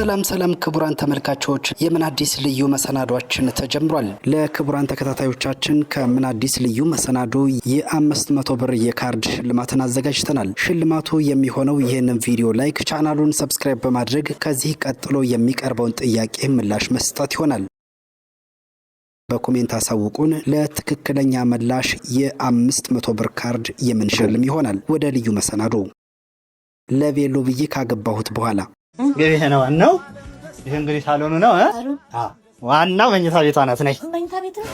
ሰላም ክቡራን ተመልካቾች የምን አዲስ ልዩ መሰናዷችን ተጀምሯል። ለክቡራን ተከታታዮቻችን ከምን አዲስ ልዩ መሰናዶ የ500 ብር የካርድ ሽልማትን አዘጋጅተናል። ሽልማቱ የሚሆነው ይህንን ቪዲዮ ላይክ፣ ቻናሉን ሰብስክራይብ በማድረግ ከዚህ ቀጥሎ የሚቀርበውን ጥያቄ ምላሽ መስጠት ይሆናል። በኮሜንት አሳውቁን። ለትክክለኛ ምላሽ የ500 ብር ካርድ የምንሸልም ይሆናል። ወደ ልዩ መሰናዶ ለቬሎ ብዬ ካገባሁት በኋላ ገበያ ነው ዋናው። ይሄ እንግዲህ ሳሎኑ ነው። ዋናው መኝታ ቤቷ ናት። ነይ መኝታ ቤት ነው።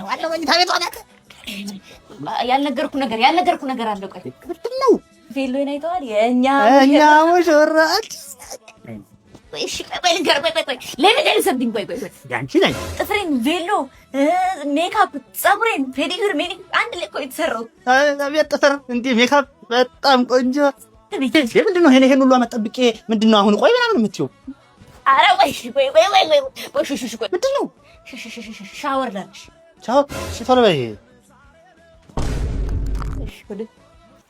ዋናው መኝታ ቤቷ ናት። ያልነገርኩ ነገር አለ። ቆይ ምንድነው? ቬሎ ይናይተዋል። የኛ ሙሽራት እሺ፣ ቆይ ለምን ሰምቲንግ ቆይ ያንቺ ነኝ። ጥፍሬን፣ ቬሎ፣ ሜካፕ፣ ፀጉሬን፣ ፔዲኩር አንድ ላይ እኮ የተሰራው። አቤት ጥፍር እንዴ! ሜካፕ በጣም ቆንጆ። ምንድነው ይሄን ሁሉ አመጣብቄ? ምንድነው አሁን? ቆይ ምናምን የምትይው? ኧረ ቆይ ሹሹ ቆይ ምንድነው? ሻወር ላልሽ ቻው። እሺ ቶሎ በይ።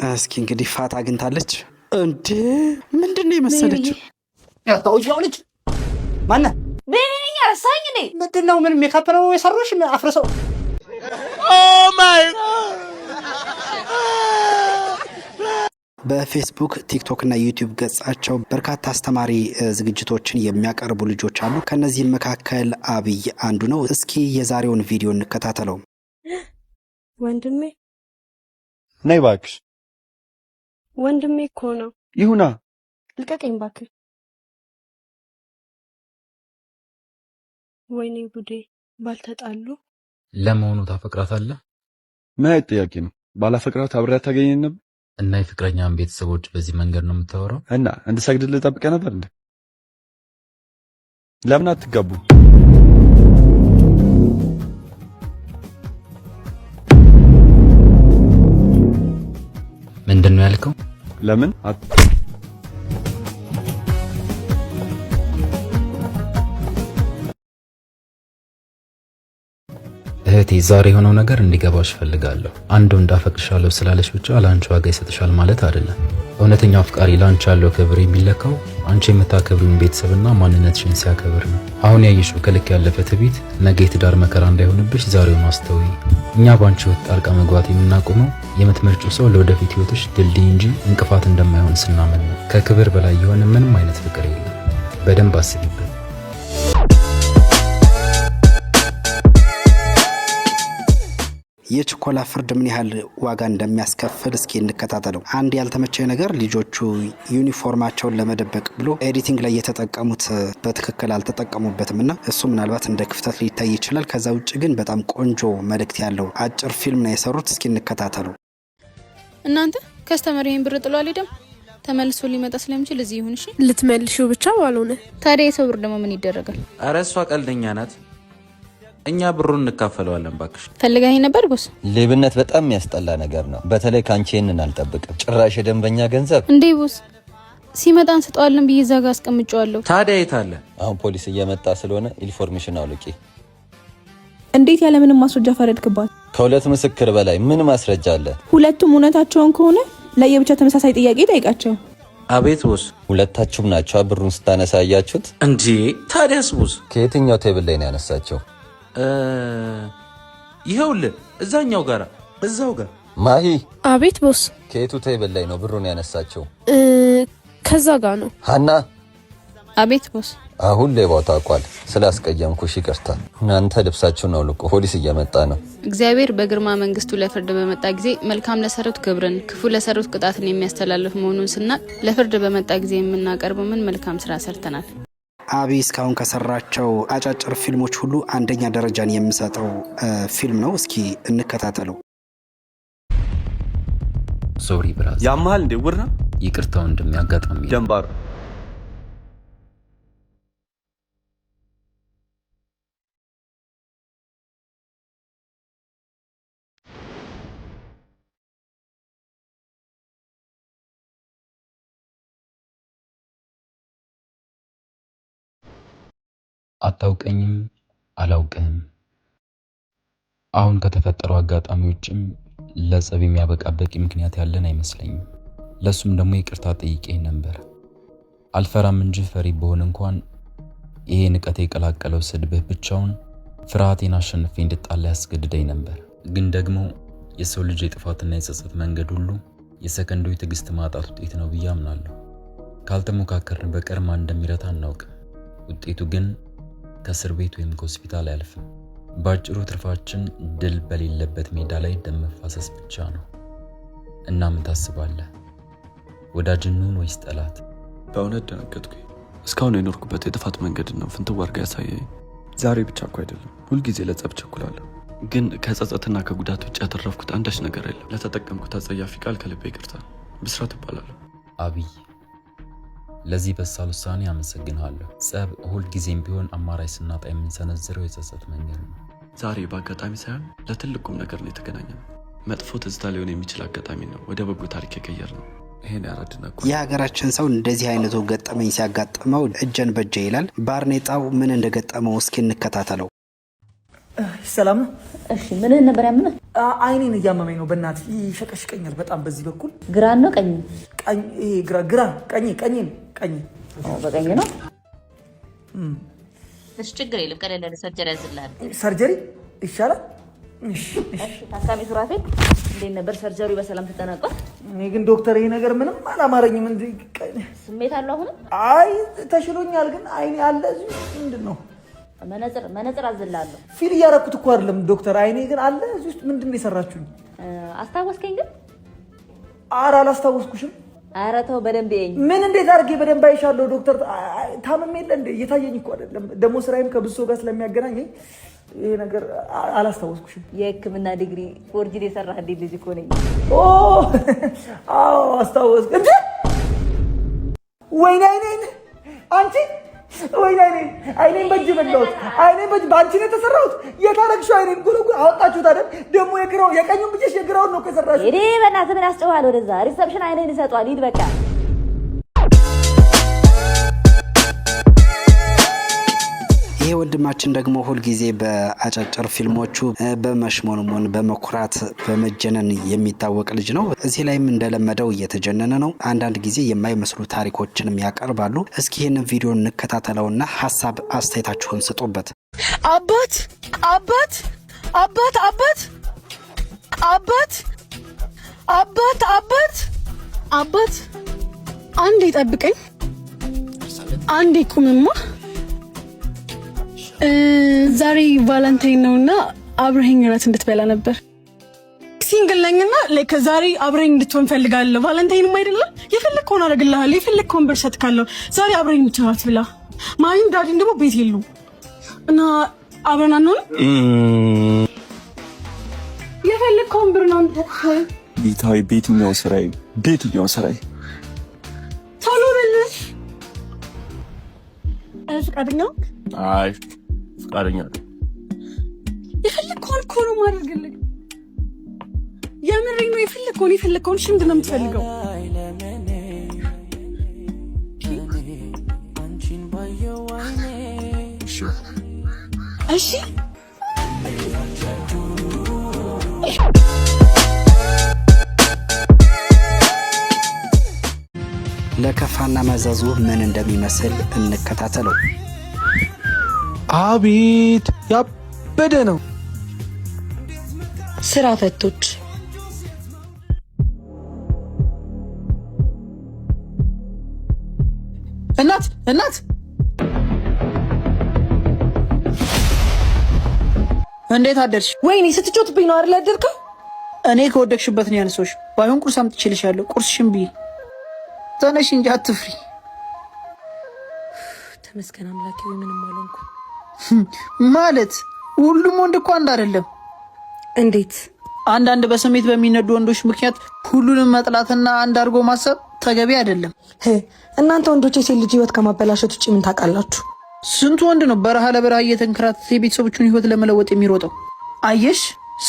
እስኪ እንግዲህ ፋታ አግኝታለች እንዴ? ምንድነው የመሰለችው? ያታውጂው ልጅ ማነህ? በእኛ ረሳኝ ነኝ። ምንድነው? ምን ሜካፕ ነው የሰራሽ? አፍርሰው። ኦ ማይ በፌስቡክ ቲክቶክ እና ዩቲዩብ ገጻቸው በርካታ አስተማሪ ዝግጅቶችን የሚያቀርቡ ልጆች አሉ። ከነዚህም መካከል አብይ አንዱ ነው። እስኪ የዛሬውን ቪዲዮ እንከታተለው። ወንድሜ ነይ እባክሽ። ወንድሜ እኮ ነው። ይሁና። ልቀቀኝ እባክህ። ወይኔ ጉዴ! ባልተጣሉ። ለመሆኑ ታፈቅራታለህ? ምን አይነት ጥያቄ ነው? ባላፈቅራት አብሬያት ታገኘኝ ነበር? እና የፍቅረኛን ቤተሰቦች በዚህ መንገድ ነው የምታወራው? እና እንድሰግድልህ ጠብቀህ ነበር እንዴ? ለምን አትጋቡ? ምንድነው ያልከው? ለምን እህቴ ዛሬ የሆነው ነገር እንዲገባሽ ፈልጋለሁ። አንዱ እንዳፈቅርሻለሁ ስላለሽ ብቻ ላንቺ ዋጋ ይሰጥሻል ማለት አይደለም። እውነተኛው አፍቃሪ ላንቺ ያለው ክብር የሚለካው አንቺ የምታከብሪውን ቤተሰብና ማንነትሽን ሲያከብር ነው። አሁን ያየሽው ከልክ ያለፈ ትዕቢት ነገ የትዳር መከራ እንዳይሆንብሽ ዛሬውን አስተውይ። እኛ ባንቺ ሕይወት ጣልቃ መግባት የምናቆመው የምትመርጪው ሰው ለወደፊት ሕይወትሽ ድልድይ እንጂ እንቅፋት እንደማይሆን ስናምን ነው። ከክብር በላይ የሆነ ምንም አይነት ፍቅር የለም። በደንብ አስቢበት። የችኮላ ፍርድ ምን ያህል ዋጋ እንደሚያስከፍል እስኪ እንከታተለው። አንድ ያልተመቸኝ ነገር ልጆቹ ዩኒፎርማቸውን ለመደበቅ ብሎ ኤዲቲንግ ላይ የተጠቀሙት በትክክል አልተጠቀሙበትም እና እሱ ምናልባት እንደ ክፍተት ሊታይ ይችላል። ከዛ ውጭ ግን በጣም ቆንጆ መልእክት ያለው አጭር ፊልም ነው የሰሩት። እስኪ እንከታተለው። እናንተ ከስተመሪን ብር ጥሎ አልሄደም፣ ተመልሶ ሊመጣ ስለሚችል እዚህ ይሁን። እሺ ልትመልሺው ብቻ ባልሆነ ታዲያ የሰው ብር ደግሞ ምን ይደረጋል? ኧረ እሷ ቀልደኛ ናት። እኛ ብሩን እንካፈለዋለን ባክሽ። ፈልጋኝ ነበር ቦስ። ሌብነት በጣም የሚያስጠላ ነገር ነው። በተለይ ካንቺ እንን አልጠብቅም። ጭራሽ የደንበኛ ገንዘብ እንዴ ቦስ፣ ሲመጣ እንሰጠዋለን ብዬ እዛ ጋር አስቀምጬዋለሁ። ታዲያ የት አለ? አሁን ፖሊስ እየመጣ ስለሆነ ኢንፎርሜሽን አውልቂ። እንዴት ያለ ምንም ማስረጃ ፈረድክባት? ከሁለት ምስክር በላይ ምን ማስረጃ አለ? ሁለቱም እውነታቸውን ከሆነ ለየብቻ ተመሳሳይ ጥያቄ ጠይቃቸው። አቤት ቦስ። ሁለታችሁም ናቸው ብሩን ስታነሳ ያያችሁት እንዴ? ታዲያስ ቦስ? ከየትኛው ቴብል ላይ ነው ያነሳቸው? ይኸውልህ እዛኛው ጋር እዛው ጋር። ማሂ። አቤት ቦስ። ከየቱ ቴብል ላይ ነው ብሩን ያነሳቸው? ከዛ ጋር ነው። ሃና። አቤት ቦስ። አሁን ሌባው ታውቋል። ስላስቀየምኩሽ ይቅርታ። እናንተ ልብሳችሁን አውልቁ፣ ፖሊስ እየመጣ ነው። እግዚአብሔር በግርማ መንግስቱ ለፍርድ በመጣ ጊዜ መልካም ለሰሩት ክብርን፣ ክፉ ለሰሩት ቅጣትን የሚያስተላልፍ መሆኑን ስናቅ ለፍርድ በመጣ ጊዜ የምናቀርበው ምን መልካም ስራ ሰርተናል። አብይ እስካሁን ከሰራቸው አጫጭር ፊልሞች ሁሉ አንደኛ ደረጃን የሚሰጠው ፊልም ነው። እስኪ እንከታተለው። ሶሪ ብራዝ። ያማል እንዴ? ውርና ይቅርታው እንደሚያጋጣሚ ደንባር አታውቀኝም፣ አላውቅህም። አሁን ከተፈጠረው አጋጣሚ ውጭም ለጸብ የሚያበቃ በቂ ምክንያት ያለን አይመስለኝም። ለሱም ደግሞ ይቅርታ ጠይቄ ነበር። አልፈራም እንጂ ፈሪ በሆን እንኳን ይሄ ንቀት የቀላቀለው ስድብህ ብቻውን ፍርሃቴን አሸንፌ እንድጣላ ያስገድደኝ ነበር። ግን ደግሞ የሰው ልጅ የጥፋትና የጸጸት መንገድ ሁሉ የሰከንዶች ትዕግስት ማጣት ውጤት ነው ብዬ አምናለሁ። ካልተሞካከርን በቀር ማን እንደሚረታ አናውቅም። ውጤቱ ግን ከእስር ቤት ወይም ከሆስፒታል አያልፍም። ባጭሩ ትርፋችን ድል በሌለበት ሜዳ ላይ ደም መፋሰስ ብቻ ነው። እና ምን ታስባለህ? ወዳጅን ነውን ወይስ ጠላት? በእውነት ደነገጥኩኝ። እስካሁን የኖርኩበት የጥፋት መንገድ ነው ፍንትው አድርጋ ያሳየኝ። ዛሬ ብቻ እኮ አይደለም፣ ሁልጊዜ ለጸብ ቸኩላለሁ። ግን ከጸጸትና ከጉዳት ውጭ ያተረፍኩት አንዳች ነገር የለም። ለተጠቀምኩት አጸያፊ ቃል ከልቤ ይቅርታ። ብስራት እባላለሁ። አብይ፣ ለዚህ በሳል ውሳኔ አመሰግናለሁ። ጸብ ሁልጊዜም ቢሆን አማራጭ ስናጣ የምንሰነዝረው የጸጸት መንገድ ነው። ዛሬ በአጋጣሚ ሳይሆን ለትልቁም ነገር ነው የተገናኘነው። መጥፎ ትዝታ ሊሆን የሚችል አጋጣሚ ነው ወደ በጎ ታሪክ የቀየርነው። ይሄን ያራድና የሀገራችን ሰው እንደዚህ አይነቱ ገጠመኝ ሲያጋጥመው እጀን በጀ ይላል። ባርኔጣው ምን እንደገጠመው እስኪ እንከታተለው። ሰላም ነው? እሺ ምን ነበር ያመመህ? አይኔን እያመመኝ ነው። በእናትህ ይሸቀሽቀኛል በጣም። በዚህ በኩል ግራ ነው ቀኝ? ቀኝ። ይሄ ግራ ቀኝ። በቀኝ ነው። እሺ ችግር የለም። ቀለል ያለ ሰርጀሪ ያዝልሃል። ሰርጀሪ ይሻላል? እሺ ታካሚ ሱራፌል እንዴት ነበር ሰርጀሪው? በሰላም ተጠናቋል? እኔ ግን ዶክተር ይሄ ነገር ምንም አላማረኝም። እንዴ ስሜት አለው አሁን? አይ ተሽሎኛል፣ ግን አይኔ አለ እዚህ። ምንድነው? መነጽር አዝልሃለሁ። ፊል እያረኩት እኮ አይደለም ዶክተር፣ አይኔ ግን አለ እዚህ ውስጥ። ምንድነው የሰራችሁኝ? አስታወስከኝ ግን? ኧረ አላስታወስኩሽም። ኧረ ተው በደንብ ይኝ። ምን እንዴት አድርጌ በደንብ አይሻለሁ ዶክተር? ታመም የለ እንዴ? እየታየኝ እኮ አይደለም። ደግሞ ስራዬም ከብዙ ሰው ጋር ስለሚያገናኘኝ ይሄ ነገር አላስታወስኩሽም። የሕክምና ዲግሪ ፎርጅድ የሰራህ እንዴ ልጅ እኮ ነኝ። አዎ አስታወስኩ። እንዴ ወይኔ አይኔን አንቺ፣ ወይኔ አይኔን በእጅ በላሁት። አይኔን በእጅ በአንቺ ነው የተሰራሁት። የታረግሽው አይኔን ጉልጉ አወጣችሁት አይደል? ደግሞ የቀኙን ብቻሽ የግራውን ነው ከሰራሽው። እኔ በእናትህ ምን ያስጨዋል? ወደዛ ሪሰፕሽን አይኔን ይሰጧል። ሂድ በቃ። ይሄ ወንድማችን ደግሞ ሁልጊዜ በአጫጭር ፊልሞቹ በመሽሞንሞን በመኩራት በመጀነን የሚታወቅ ልጅ ነው። እዚህ ላይም እንደለመደው እየተጀነነ ነው። አንዳንድ ጊዜ የማይመስሉ ታሪኮችንም ያቀርባሉ። እስኪ ይህንን ቪዲዮ እንከታተለውና ሀሳብ አስተያየታችሁን ስጡበት። አባት አባት አባት አባት አባት አባት አባት አባት አንዴ ጠብቀኝ፣ አንዴ ቁምማ። ዛሬ ቫለንታይን ነውና አብረኸኝ እራት እንድትበላ ነበር። ሲንግል ነኝና ዛሬ አብረኸኝ እንድትሆን ፈልጋለሁ። ቫለንታይንም አይደለም የፈለግከውን አደርግልሃለሁ፣ የፈለግከውን ብር እሰጥካለሁ። ዛሬ አብረኸኝ ብቻ እራት ብላ። ማሚም ዳዲም ደግሞ ቤት የሉም እና አብረን አንሆንም። የፈለግከውን ብር ነው አንተ ቢታዊ ቤትኛው ስራዬ ቶሎ በልሽ። ፈቃደኛ? አይ ፈቃደኛ የፈለግከውን እኮ ነው የማደርግልህ። የምሬን ነው። የፈለግከውን እሺ። ምንድን ነው የምትፈልገው? እሺ ለከፋና መዘዙ ምን እንደሚመስል እንከታተለው። አቤት ያበደ ነው። ስራ ፈቶች እናት እንዴት አደርሽ? ወይኔ ስትጮትብኝ ነው አይደል ያደርከው? እኔ ከወደቅሽበት ነው ያነሳሁሽ። ባይሆን ቁርስ አምጥቼልሻለሁ። ቁርስሽን ብይ። ተነሽ እንጂ አትፍሪ። ተመስገን አምላኬ፣ ምንም አልሆንኩ። ማለት ሁሉም ወንድ እኮ አንድ አይደለም። እንዴት? አንዳንድ በስሜት በሚነዱ ወንዶች ምክንያት ሁሉንም መጥላትና አንድ አድርጎ ማሰብ ተገቢ አይደለም። እናንተ ወንዶች የሴት ልጅ ህይወት ከማበላሸት ውጭ ምን ታውቃላችሁ? ስንቱ ወንድ ነው በረሃ ለበረሃ እየተንከራተተ የቤተሰቦቹን ህይወት ለመለወጥ የሚሮጠው? አየሽ፣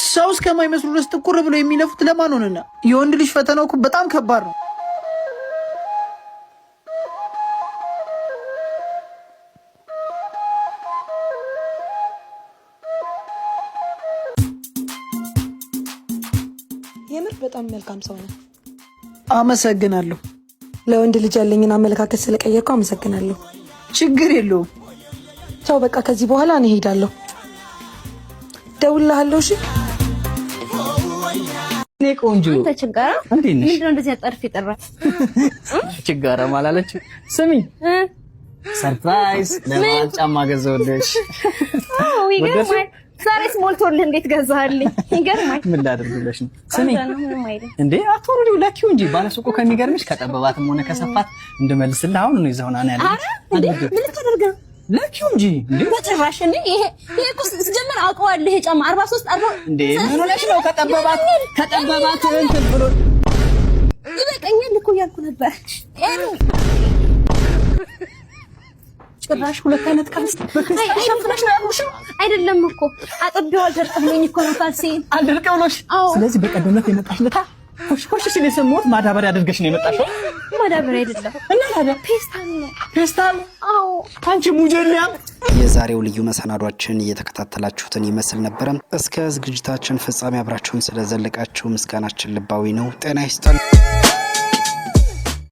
ሰው እስከማይመስሉ ድረስ ጥቁር ብለው የሚለፉት ለማን ሆነና? የወንድ ልጅ ፈተናው እኮ በጣም ከባድ ነው። የምር በጣም መልካም ሰው ነው። አመሰግናለሁ። ለወንድ ልጅ ያለኝን አመለካከት ስለቀየርኩ አመሰግናለሁ። ችግር የለውም። ቻው፣ በቃ ከዚህ በኋላ እኔ ሄዳለሁ። ደውልልሃለሁ። እሺ እኔ ቆንጆ አንተ ችጋራ ምንድነው እንደዚህ አጣርፍ ይጠራ? ችጋራ ማላለች። ስሚ ሰርፕራይዝ ለማን ጫማ ገዛሁልሽ? ይገርማል። ዛሬስ ሞልቶልህ እንዴት ገዛህልኝ? ይገርማል። ምን ላደርግልሽ ነው? ስሚ እንዴ አትወርዲው ለኪው እንጂ ባለሱቁ ከሚገርምሽ ከጠበባትም ሆነ ከሰፋት እንድመልስልህ አሁን ነው ይዘውና ነው ያለው። ምን ልታደርግ ነው? ለኪው እንጂ እንዴ በጭራሽ እንዴ ይሄ እኮ ሲጀመር አውቀዋለሁ። ይሄ ጫማ 43 40 እንዴ ምን ሆነሽ ነው? ከጠበባት እንትን ብሎ ይበቃኛል እኮ ያልኩ ነበር። ጭራሽ ሁለት አይነት ካልሲ ሸፍነሽ ነው ያልኩሽው አይደለም እኮ አጥቤው አልደርቅልኝ እኮ ነው ካልሲን አልደርቅ ብሎሽ። ስለዚህ በቀደምነት የመጣሽ ለታ ኮሽ ሲል የሰማሁት ማዳበሪያ አድርገሽ ነው የመጣሽው። ማዳበሪያ አይደለም እና ታዲያ ፔስታል ነው። ፔስታል? አዎ። አንቺ ሙጀሊያም። የዛሬው ልዩ መሰናዷችን እየተከታተላችሁትን ይመስል ነበረ። እስከ ዝግጅታችን ፍጻሜ አብራችሁን ስለዘለቃችሁ ምስጋናችን ልባዊ ነው። ጤና ይስጥልን።